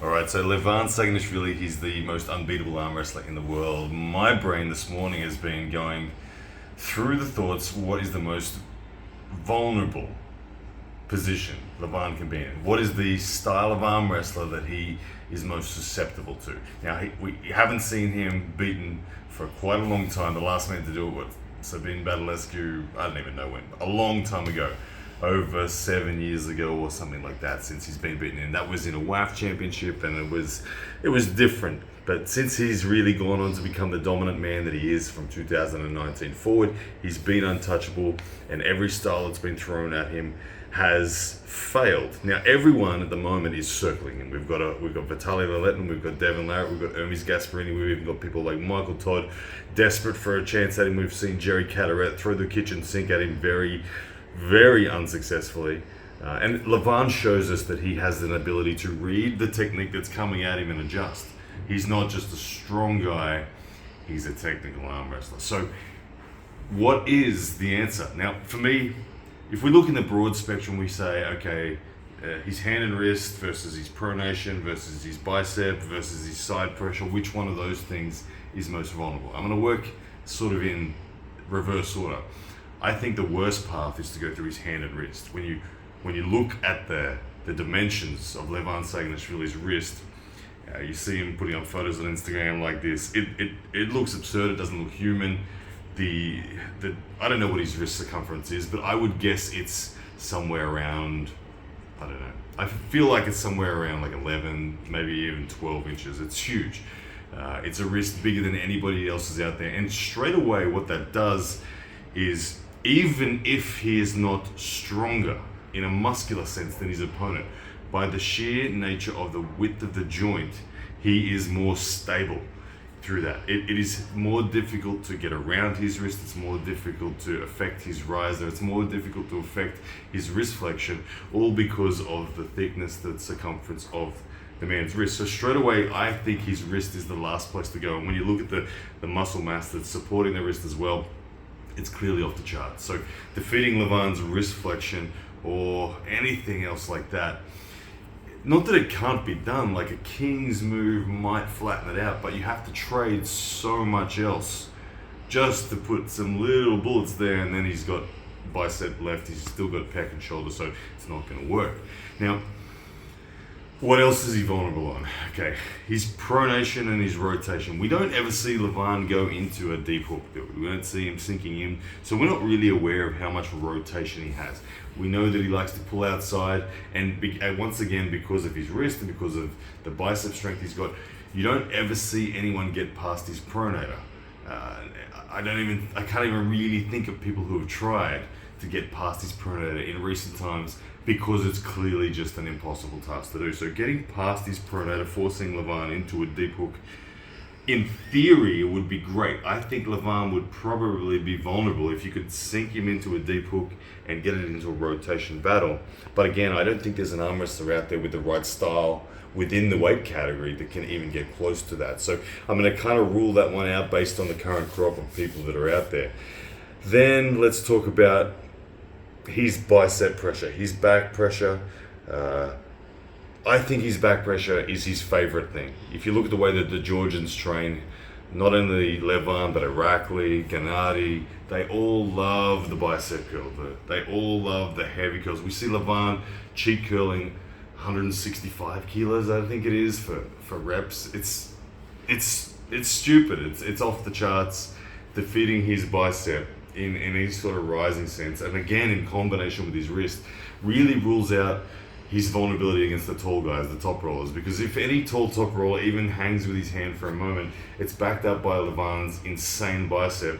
Alright, so Levan Saginashvili, he's the most unbeatable arm wrestler in the world. My brain this morning has been going through the thoughts, what is the most vulnerable position Levan can be in? What is the style of arm wrestler that he is most susceptible to? Now, we haven't seen him beaten for quite a long time. The last man to do it was Sabine Badalescu, I don't even know when, a long time ago. Over 7 years ago or something like that, since he's been beaten in. That was in a WAF championship, and it was different. But since he's really gone on to become the dominant man that he is from 2019 forward, he's been untouchable, and every style that's been thrown at him has failed. Now everyone at the moment is circling him. We've got Vitaly Leletin, we've got Devin Larratt, we've got Hermes Gasparini, we've even got people like Michael Todd desperate for a chance at him. We've seen Jerry Cataret throw the kitchen sink at him very unsuccessfully. And Levan shows us that he has an ability to read the technique that's coming at him and adjust. He's not just a strong guy, he's a technical arm wrestler. So what is the answer? Now, for me, if we look in the broad spectrum, we say, okay, his hand and wrist versus his pronation versus his bicep versus his side pressure, which one of those things is most vulnerable? I'm going to work sort of in reverse order. I think the worst path is to go through his hand and wrist. When you look at the dimensions of Levan Saginashvili's wrist, you see him putting up photos on Instagram like this. It looks absurd. It doesn't look human. I don't know what his wrist circumference is, but I would guess it's somewhere around, I don't know. I feel like it's somewhere around like 11, maybe even 12 inches. It's huge. It's a wrist bigger than anybody else's out there. And straight away, what that does is, even if he is not stronger in a muscular sense than his opponent, by the sheer nature of the width of the joint, he is more stable through that. It is more difficult to get around his wrist, it's more difficult to affect his riser, it's more difficult to affect his wrist flexion, all because of the thickness, the circumference of the man's wrist. So straight away, I think his wrist is the last place to go. And when you look at the muscle mass that's supporting the wrist as well, it's clearly off the charts. So defeating Levan's wrist flexion or anything else like that, not that it can't be done, like a king's move might flatten it out, but you have to trade so much else just to put some little bullets there, and then he's got bicep left, he's still got pec and shoulder, so it's not going to work. Now, what else is he vulnerable on? Okay, his pronation and his rotation. We don't ever see Levan go into a deep hook. We don't see him sinking in, so we're not really aware of how much rotation he has. We know that he likes to pull outside, and once again, because of his wrist and because of the bicep strength he's got, you don't ever see anyone get past his pronator. I can't even really think of people who have tried to get past his pronator in recent times, because it's clearly just an impossible task to do. So getting past his pronator, forcing Levan into a deep hook, in theory, it would be great. I think Levan would probably be vulnerable if you could sink him into a deep hook and get it into a rotation battle. But again, I don't think there's an arm wrestler out there with the right style within the weight category that can even get close to that. So I'm going to kind of rule that one out based on the current crop of people that are out there. Then let's talk about his bicep pressure, his back pressure. I think his back pressure is his favorite thing. If you look at the way that the Georgians train, not only Levan, but Irakli, Gennady, they all love the bicep curl. They all love the heavy curls. We see Levan cheat curling 165 kilos, I think it is, for reps. It's stupid. It's off the charts, defeating his bicep in any sort of rising sense, and again in combination with his wrist, really rules out his vulnerability against the tall guys, the top rollers, because if any tall top roller even hangs with his hand for a moment, it's backed up by Levan's insane bicep,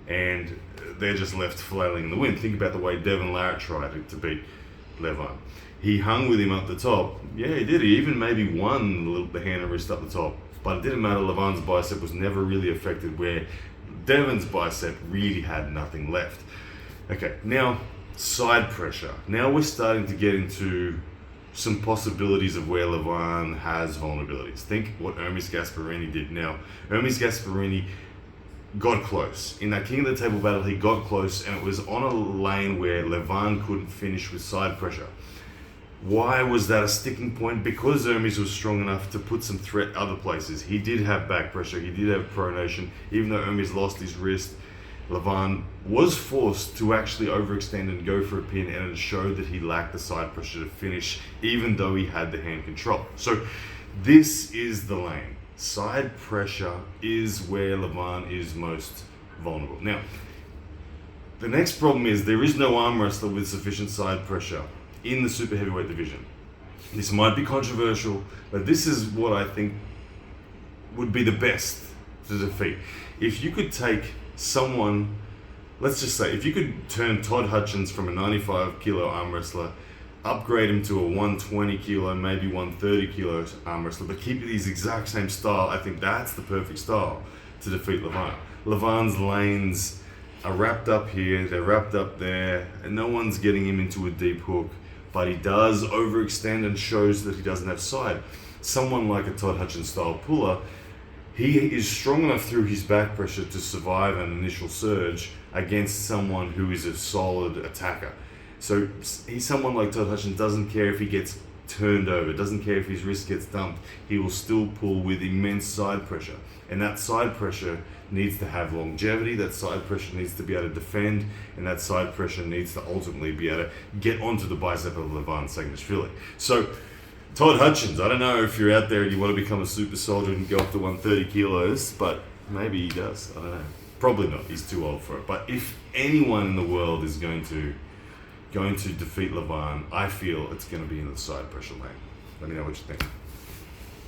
and they're just left flailing in the wind. Think about the way Devin Larratt tried to beat Levan. He hung with him up the top. Yeah, he did. He even maybe won the hand and wrist up the top, but it didn't matter. Levan's bicep was never really affected, where Devin's bicep really had nothing left. Okay, now side pressure. Now we're starting to get into some possibilities of where Levan has vulnerabilities. Think what Hermes Gasparini did. Now, Hermes Gasparini got close. In that King of the Table battle, he got close, and it was on a lane where Levan couldn't finish with side pressure. Why was that a sticking point? Because Hermes was strong enough to put some threat other places. He did have back pressure, he did have pronation. Even though Hermes lost his wrist, Levan was forced to actually overextend and go for a pin, and it showed that he lacked the side pressure to finish, even though he had the hand control. So this is the lane. Side pressure is where Levan is most vulnerable. Now, the next problem is there is no arm wrestler with sufficient side pressure in the super heavyweight division. This might be controversial, but this is what I think would be the best to defeat. If you could take someone, let's just say, if you could turn Todd Hutchins from a 95 kilo arm wrestler, upgrade him to a 120 kilo, maybe 130 kilo arm wrestler, but keep his exact same style, I think that's the perfect style to defeat Levan. Levan's lanes are wrapped up here, they're wrapped up there, and no one's getting him into a deep hook, but he does overextend and shows that he doesn't have side. Someone like a Todd Hutchins style puller, he is strong enough through his back pressure to survive an initial surge against someone who is a solid attacker. So he's someone like Todd Hutchins doesn't care if he gets turned over, doesn't care if his wrist gets dumped, he will still pull with immense side pressure. And that side pressure needs to have longevity, that side pressure needs to be able to defend, and that side pressure needs to ultimately be able to get onto the bicep of Levan Saakashvili. So Todd Hutchins, I don't know if you're out there and you want to become a super soldier and go up to 130 kilos, but maybe he does, I don't know. Probably not, he's too old for it. But if anyone in the world is going to defeat Levan, I feel it's going to be in the side pressure lane. Let me know what you think.